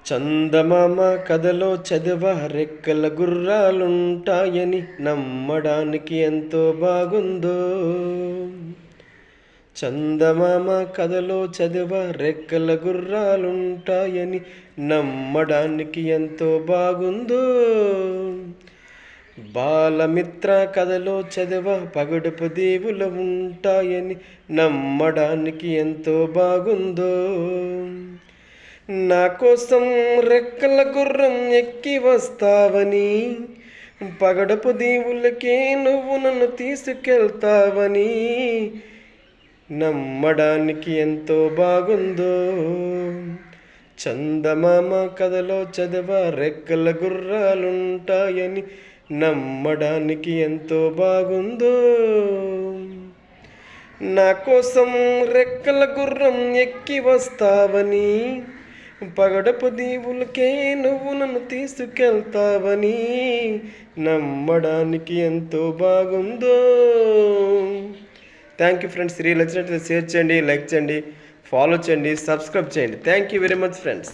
చందమామ కథలో చదివా రెక్కల గుర్రాలుంటాయని నమ్మడానికి ఎంతో బాగుందో. చందమామ కథలో చదివా రెక్కల గుర్రాలుంటాయని నమ్మడానికి ఎంతో బాగుందో. బాలమిత్ర కథలో చదివా పగడుపు దీవులు ఉంటాయని నమ్మడానికి ఎంతో బాగుందో. నా కోసం రెక్కల గుర్రం ఎక్కి వస్తావని, పగడపు దీవులకే నువ్వు నన్ను తీసుకెళ్తావని నమ్మడానికి ఎంతో బాగుందో. చందమామ కథలో చదివా రెక్కల గుర్రాలుంటాయని నమ్మడానికి ఎంతో బాగుందో. నా కోసం రెక్కల గుర్రం ఎక్కి వస్తావని, పగడపు దీవులకే నువ్వు నన్ను తీసుకెళ్తావని నమ్మడానికి ఎంతో బాగుందో. Thank you friends. నచ్చినట్లయితే షేర్ చేయండి, లైక్ చేయండి, ఫాలో చేయండి, సబ్స్క్రైబ్ చేయండి. Thank you very much friends.